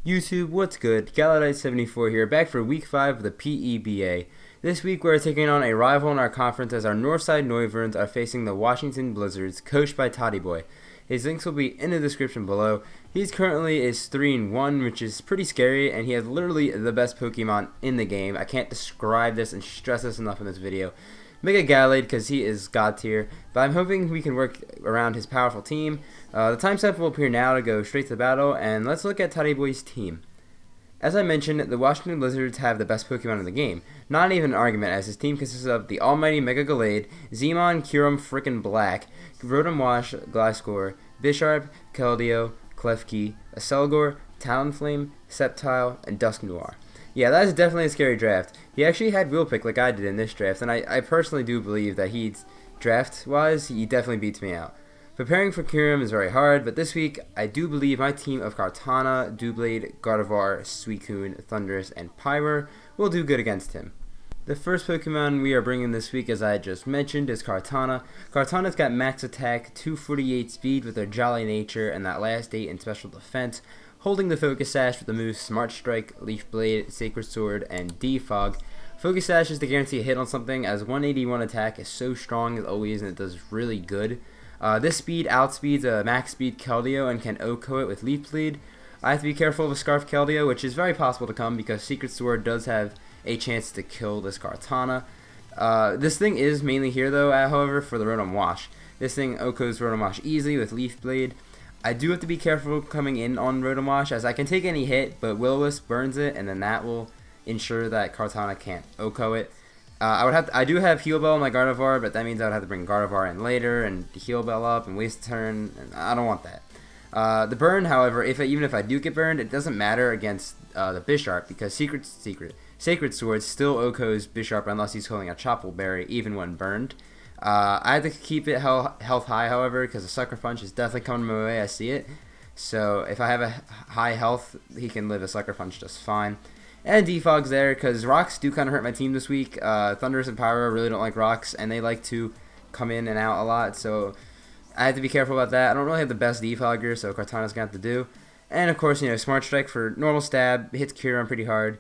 YouTube, what's good? Galladite74 here, back for week 5 of the PEBA. This week we're taking on a rival in our conference as our Northside Noiverns are facing the Washington Blizzards, coached by Toddy Boy. His links will be in the description below. He's currently is 3-1, which is pretty scary, and he has literally the best Pokemon in the game. I can't describe this and stress this enough in this video. Mega Gallade, because he is god tier, but I'm hoping we can work around his powerful team. The time step will appear now to go straight to battle, and let's look at Toddy Boy's team. As I mentioned, the Washington Blizzards have the best Pokemon in the game. Not even an argument, as his team consists of the almighty Mega Gallade, Zemon, Kyurem, frickin' Black, Rotom Wash, Gliscor, Bisharp, Keldeo, Klefki, Acelgor, Talonflame, Sceptile, and Dusknoir. Yeah, that is definitely a scary draft. He actually had Wheel Pick like I did in this draft, and I personally do believe that draft-wise, he definitely beats me out. Preparing for Kyurem is very hard, but this week, I do believe my team of Kartana, Doublade, Gardevoir, Suicune, Thundurus, and Pyro will do good against him. The first Pokemon we are bringing this week, as I just mentioned, is Kartana. Kartana's got max attack, 248 speed with their jolly nature, and that last 8 in special defense, holding the Focus Sash with the moves Smart Strike, Leaf Blade, Sacred Sword, and Defog. Focus Sash is to guarantee a hit on something, as 181 attack is so strong as always, and it does really good. This speed outspeeds a max speed Keldeo and can OHKO it with Leaf Blade. I have to be careful of a Scarf Keldeo, which is very possible to come because Secret Sword does have a chance to kill this Kartana. This thing is mainly here though, however, for the Rotom Wash. This thing OHKOs Rotom Wash easily with Leaf Blade. I do have to be careful coming in on Rotom Wash, as I can take any hit, but Will-O-Wisp burns it, and then that will ensure that Kartana can't OHKO it. I do have Heal Bell on my Gardevoir, but that means I would have to bring Gardevoir in later and Heal Bell up and waste a turn, and I don't want that. The burn, however, even if I do get burned, it doesn't matter against the Bisharp, because Sacred Sword still OHKOs Bisharp unless he's holding a Chople Berry, even when burned. I have to keep it health high, however, because the Sucker Punch is definitely coming my way. I see it. So if I have a high health, he can live a Sucker Punch just fine. And Defog's there because rocks do kind of hurt my team this week. Thundurus and Pyro really don't like rocks, and they like to come in and out a lot. So I have to be careful about that. I don't really have the best Defogger, so Kartana's going to have to do. And of course, Smart Strike for normal stab, hits Kyurem pretty hard.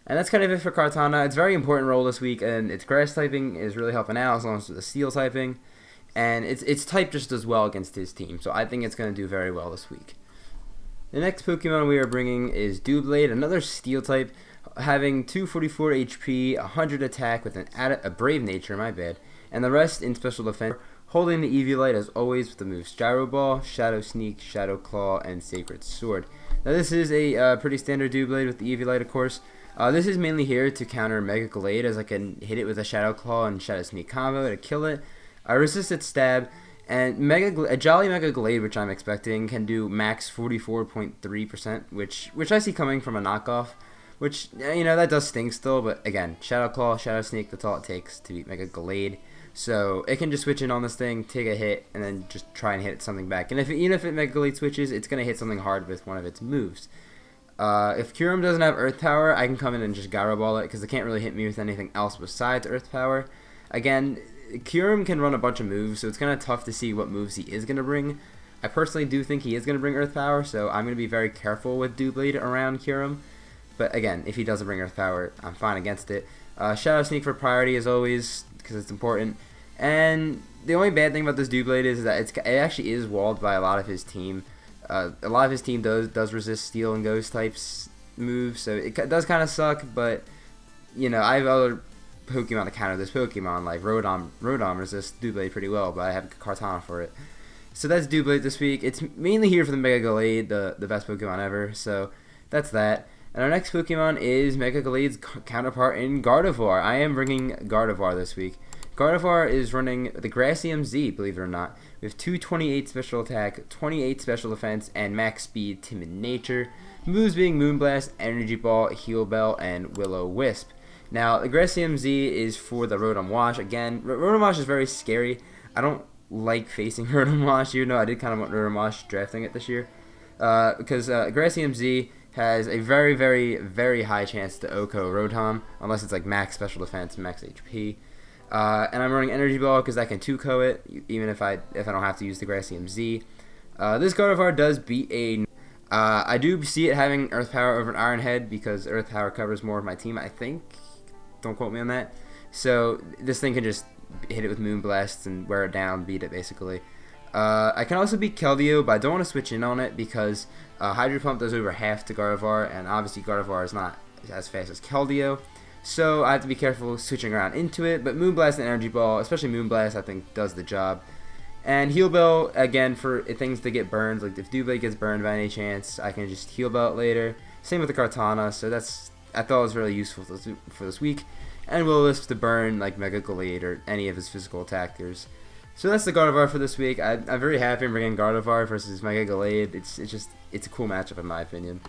And that's kind of it for Kartana. It's a very important role this week, and its grass typing is really helping out as long as it's the steel typing. And its type just does well against his team, so I think it's going to do very well this week. The next Pokemon we are bringing is Doublade, another steel type, having 244 HP, 100 attack with a brave nature, and the rest in special defense, holding the Eviolite as always with the moves Gyro Ball, Shadow Sneak, Shadow Claw, and Sacred Sword. Now this is a pretty standard Doublade with the Eviolite, of course. This is mainly here to counter Mega Gallade, as I can hit it with a Shadow Claw and Shadow Sneak combo to kill it. I resist its stab, and a Jolly Mega Gallade, which I'm expecting, can do max 44.3%, which I see coming from a knockoff. Which, that does sting still, but again, Shadow Claw, Shadow Sneak, that's all it takes to beat Mega Gallade. So it can just switch in on this thing, take a hit, and then just try and hit something back. And even if Mega Gallade switches, it's going to hit something hard with one of its moves. If Kyurem doesn't have Earth Power, I can come in and just Gyro Ball it, because it can't really hit me with anything else besides Earth Power. Again, Kyurem can run a bunch of moves, so it's kind of tough to see what moves he is going to bring. I personally do think he is going to bring Earth Power, so I'm going to be very careful with Doublade around Kyurem. But again, if he doesn't bring Earth Power, I'm fine against it. Shadow Sneak for priority as always, because it's important. And the only bad thing about this Doublade is that it actually is walled by a lot of his team. A lot of his team does resist Steel and Ghost types moves, so it does kind of suck. But I have other Pokemon to counter this Pokemon, like Rotom resists Doublade pretty well, but I have Kartana for it. So that's Doublade this week. It's mainly here for the Mega Gallade, the best Pokemon ever. So that's that. And our next Pokemon is Mega Gallade's counterpart in Gardevoir. I am bringing Gardevoir this week. Gardevoir is running the Gracium Z, believe it or not, with 228 special attack, 28 special defense, and max speed, timid nature. Moves being Moonblast, Energy Ball, Heal Bell, and Will-O-Wisp. Now, the Gracium Z is for the Rotom Wash. Again, Rotom Wash is very scary. I don't like facing Rotom Wash, even though I did kind of want Rotom Wash drafting it this year. Because Gracium Z has a very, very, very high chance to OHKO Rotom, unless it's like max special defense, max HP. And I'm running Energy Ball because I can 2-KO it, even if I don't have to use the Gracium Z. This Gardevoir does beat a I do see it having Earth Power over an Iron Head because Earth Power covers more of my team, I think. Don't quote me on that. So this thing can just hit it with Moon Blasts and wear it down, beat it basically. I can also beat Keldeo, but I don't want to switch in on it because Hydro Pump does over half to Gardevoir, and obviously Gardevoir is not as fast as Keldeo. So I have to be careful switching around into it, but Moonblast and Energy Ball, especially Moonblast, I think does the job. And Heal Bell, again, for things to get burned, like if Doublade gets burned by any chance, I can just Heal Bell it later. Same with the Kartana, so I thought it was really useful for this week. And Will-O-Wisp to burn like Mega Gallade or any of his physical attackers. So that's the Gardevoir for this week. I'm very happy in bringing Gardevoir versus Mega Gallade. It's a cool matchup in my opinion.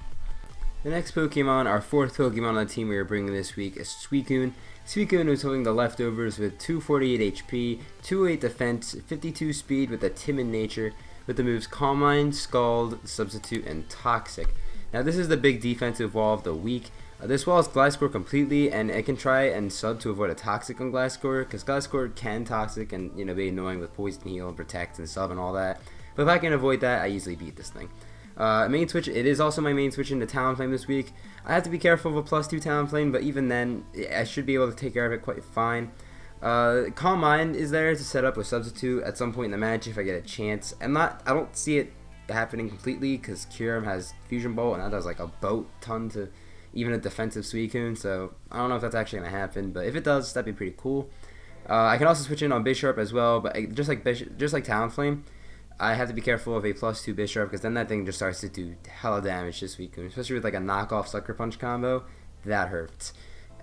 The next Pokemon, our fourth Pokemon on the team we are bringing this week is Suicune. Suicune is holding the leftovers with 248 HP, 208 defense, 52 speed with a timid nature, with the moves Calm Mind, Scald, Substitute, and Toxic. Now this is the big defensive wall of the week. This wall is Gliscor completely, and it can try and sub to avoid a Toxic on Gliscor, because Gliscor can Toxic and be annoying with Poison Heal and Protect and sub and all that. But if I can avoid that, I easily beat this thing. Main switch, it is also my main switch into Talonflame this week. I have to be careful of a +2 Talonflame, but even then, I should be able to take care of it quite fine. Calm Mind is there to set up with Substitute at some point in the match if I get a chance. I don't see it happening completely because Kyurem has Fusion Bolt and that does like a boat ton to even a defensive Suicune, so I don't know if that's actually going to happen, but if it does, that'd be pretty cool. I can also switch in on Bisharp as well, but just like Talonflame, I have to be careful of a +2 Bisharp because then that thing just starts to do hella damage to Suicune, especially with like a knockoff Sucker Punch combo. That hurts.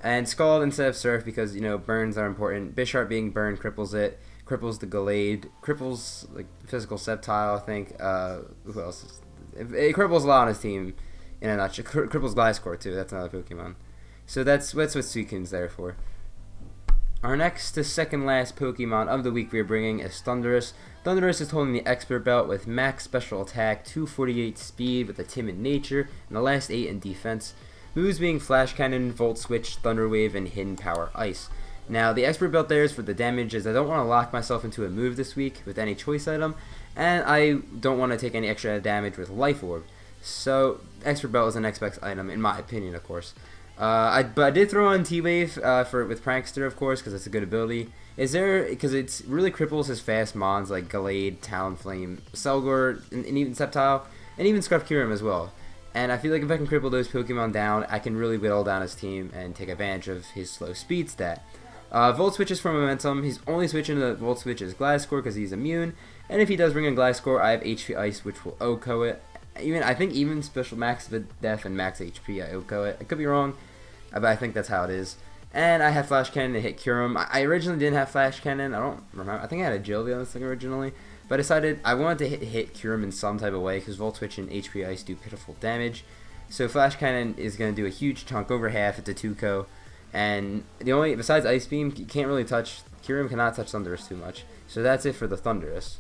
And Scald instead of Surf because burns are important. Bisharp being burned cripples it, cripples the Gallade, cripples like physical Sceptile. I think. Who else? It cripples a lot on his team. In a nutshell, cripples Gliscor too. That's another Pokemon. So that's what Suicune's there for. Our next to second last Pokemon of the week we are bringing is Thundurus. Thundurus is holding the Expert Belt with max special attack, 248 speed with a timid nature, and the last 8 in defense. Moves being Flash Cannon, Volt Switch, Thunder Wave, and Hidden Power Ice. Now the Expert Belt there is for the damage, as I don't want to lock myself into a move this week with any choice item, and I don't want to take any extra damage with Life Orb. So Expert Belt is the next best item in my opinion, of course. But I did throw on T-Wave with Prankster, of course, because it's a good ability. Because it really cripples his fast mons like Gallade, Talonflame, Selgor, and even Sceptile, and even Scruff Kyurem as well. And I feel like if I can cripple those Pokemon down, I can really whittle down his team and take advantage of his slow speed stat. Volt Switches for Momentum. He's only switching to Volt Switch as Gliscor because he's immune. And if he does bring in Gliscor, I have HP Ice, which will OHKO it. I think even Special Max Def and Max HP, I OHKO it. I could be wrong, but I think that's how it is. And I have Flash Cannon to hit Kyurem. I originally didn't have Flash Cannon. I don't remember. I think I had Agility on this thing originally. But I decided I wanted to hit Kyurem in some type of way because Volt Switch and HP Ice do pitiful damage. So Flash Cannon is going to do a huge chunk, over half. It's a 2-ko. And besides Ice Beam, you can't really touch, Kyurem cannot touch Thundurus too much. So that's it for the Thundurus.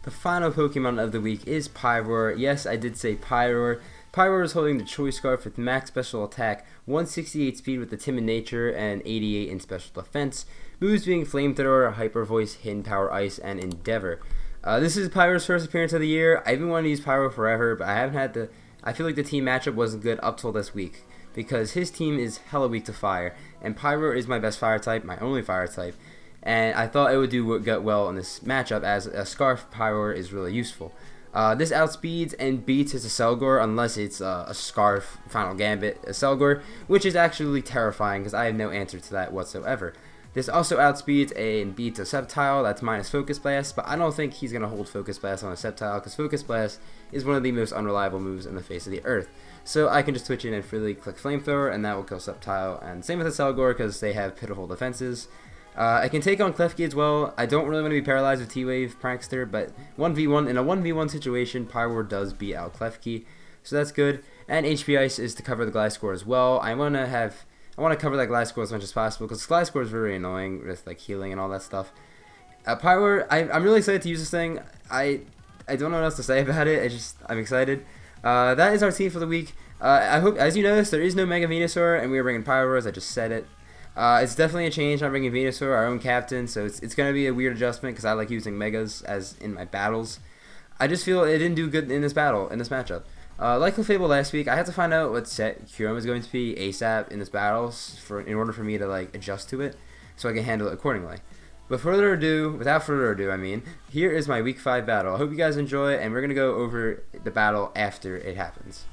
The final Pokemon of the week is Pyroar. Yes, I did say Pyroar. Pyroar is holding the Choice Scarf with max special attack, 168 speed with the Timid Nature, and 88 in special defense. Moves being Flamethrower, Hyper Voice, Hidden Power Ice, and Endeavor. This is Pyroar's first appearance of the year. I've been wanting to use Pyroar forever, but I feel like the team matchup wasn't good up till this week, because his team is hella weak to fire, and Pyroar is my best fire type, my only fire type. And I thought it would do well in this matchup, as a Scarf Pyroar is really useful. This outspeeds and beats his Selgor unless it's a Scarf Final Gambit Selgor, which is actually terrifying because I have no answer to that whatsoever. This also outspeeds and beats a Sceptile that's minus Focus Blast, but I don't think he's going to hold Focus Blast on a Sceptile because Focus Blast is one of the most unreliable moves in the face of the earth. So I can just switch in and freely click Flamethrower and that will kill Sceptile, and same with the Selgor because they have pitiful defenses. I can take on Klefki as well. I don't really want to be paralyzed with T-Wave Prankster, but 1v1 in a 1v1 situation, Pyroar does beat out Klefki, so that's good. And HP Ice is to cover the Gliscor as well. I want to cover that Gliscor as much as possible because Gliscor is very annoying with like healing and all that stuff. Pyroar, I'm really excited to use this thing. I don't know what else to say about it. I'm excited. That is our team for the week. I hope, as you noticed, there is no Mega Venusaur, and we are bringing Pyroar, as I just said it. It's definitely a change. I'm bringing Venusaur, our own captain, so it's going to be a weird adjustment because I like using Megas as in my battles. I just feel it didn't do good in this battle, in this matchup. Like Clefable last week, I had to find out what set Kieran was going to be ASAP in this battle in order for me to like adjust to it, so I can handle it accordingly. Without further ado, I mean, here is my Week 5 battle. I hope you guys enjoy it, and we're gonna go over the battle after it happens.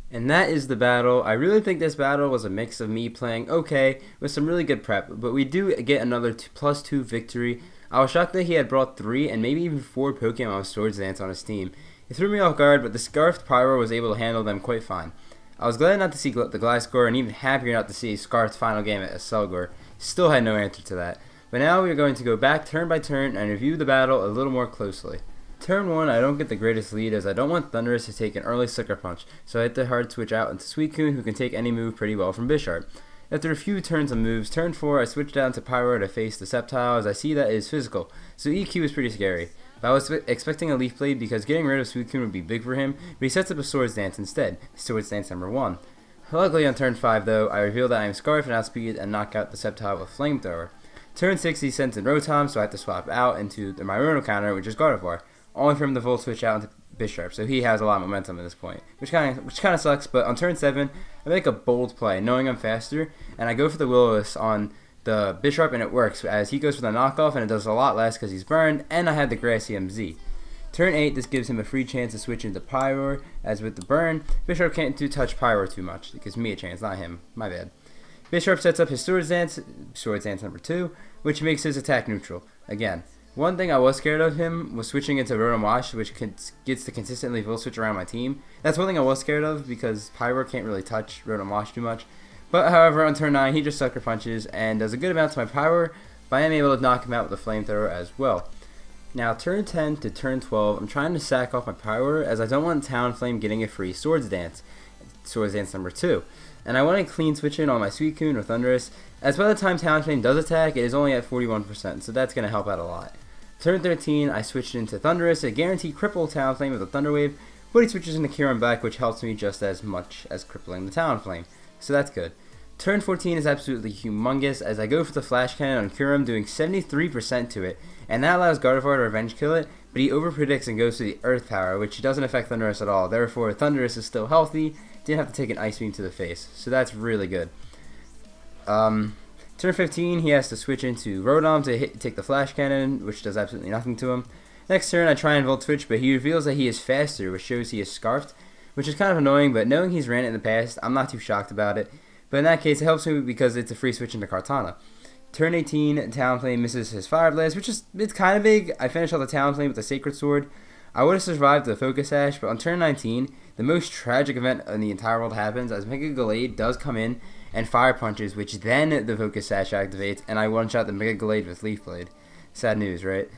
And that is the battle. I really think this battle was a mix of me playing okay with some really good prep, but we do get another +2 victory. I was shocked that he had brought 3 and maybe even 4 Pokemon with Swords Dance on his team. It threw me off guard, but the Scarfed Pyro was able to handle them quite fine. I was glad not to see the Gliscor, and even happier not to see Scarf's final game at Selgor. Still had no answer to that. But now we are going to go back turn by turn and review the battle a little more closely. Turn 1, I don't get the greatest lead as I don't want Thundurus to take an early Sucker Punch, so I hit the hard switch out into Suicune, who can take any move pretty well from Bisharp. After a few turns of moves, turn 4 I switch down to Pyro to face the Sceptile as I see that it is physical, so EQ is pretty scary. But I was expecting a Leaf Blade because getting rid of Suicune would be big for him, but he sets up a Swords Dance instead, Swords Dance number 1. Luckily on turn 5 though, I reveal that I am Scarf and outspeed and knock out the Sceptile with Flamethrower. Turn 6 he sends in Rotom, so I have to swap out into the Myrono counter, which is Gardevoir, only for him to Volt Switch out into Bisharp, so he has a lot of momentum at this point, which kind of sucks. But on turn 7, I make a bold play, knowing I'm faster, and I go for the Will-O-Wisp on the Bisharp, and it works, as he goes for the knockoff, and it does a lot less because he's burned, and I had the Grassy MZ. Turn 8, this gives him a free chance to switch into Pyroar, as with the burn, Bisharp can't touch Pyroar too much. It gives me a chance, not him. My bad. Bisharp sets up his Swords Dance number 2, which makes his attack neutral. Again, one thing I was scared of him was switching into Rotom Wash, which gets to consistently Volt Switch around my team. That's one thing I was scared of because Pyroar can't really touch Rotom Wash too much. But however, on turn 9, he just Sucker Punches and does a good amount to my Pyroar, but I am able to knock him out with a Flamethrower as well. Now, turn 10 to turn 12, I'm trying to sack off my Pyroar as I don't want Talonflame getting a free Swords Dance number 2. And I want to clean switch in on my Suicune or Thundurus, as by the time Talonflame does attack, it is only at 41%, so that's going to help out a lot. Turn 13, I switched into Thundurus, a guaranteed cripple Talonflame with a Thunder Wave, but he switches into Kyurem back, which helps me just as much as crippling the Talonflame, so that's good. Turn 14 is absolutely humongous, as I go for the Flash Cannon on Kyurem, doing 73% to it, and that allows Gardevoir to revenge kill it, but he overpredicts and goes to the Earth Power, which doesn't affect Thundurus at all, therefore Thundurus is still healthy, didn't have to take an Ice Beam to the face, so that's really good. Turn 15, he has to switch into Rotom to take the Flash Cannon, which does absolutely nothing to him. Next turn, I try and Volt Switch, but he reveals that he is faster, which shows he is Scarfed, which is kind of annoying, but knowing he's ran it in the past, I'm not too shocked about it. But in that case, it helps me because it's a free switch into Kartana. Turn 18, Talonflame misses his Fire Blast, it's kind of big. I finish off the Talonflame with a Sacred Sword. I would have survived the Focus Sash, but on turn 19, the most tragic event in the entire world happens, as Mega Gallade does come in and Fire Punches, which then the Focus Sash activates, and I one-shot the Mega Gallade with Leaf Blade. Sad news, right?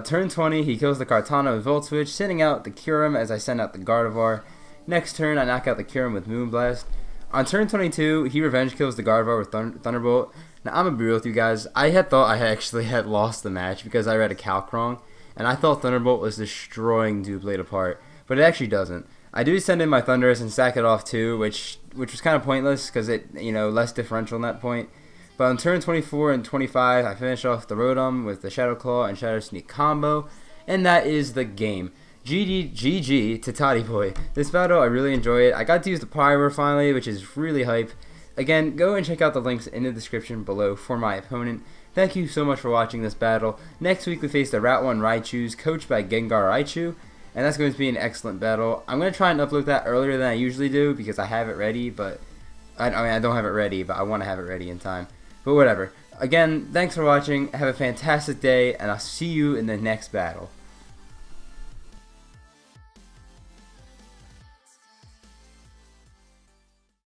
Turn 20, he kills the Kartana with Volt Switch, sending out the Kyurem as I send out the Gardevoir. Next turn, I knock out the Kyurem with Moonblast. On turn 22, he revenge kills the Gardevoir with Thunderbolt. Now, I'm gonna be real with you guys. I had thought I actually had lost the match because I read a calc wrong, and I thought Thunderbolt was destroying Doublade apart, but it actually doesn't. I do send in my Thundurus and sack it off too, which was kind of pointless because it, less differential in that point. But on turn 24 and 25, I finish off the Rotom with the Shadow Claw and Shadow Sneak combo, and that is the game. GG to Toddy Boy. This battle, I really enjoy it. I got to use the Pyroar finally, which is really hype. Again, go and check out the links in the description below for my opponent. Thank you so much for watching this battle. Next week we face the Route 1 Raichus, coached by Gengar Raichu, and that's going to be an excellent battle. I'm going to try and upload that earlier than I usually do because I have it ready, but I don't have it ready, but I want to have it ready in time. But whatever. Again, thanks for watching. Have a fantastic day, and I'll see you in the next battle.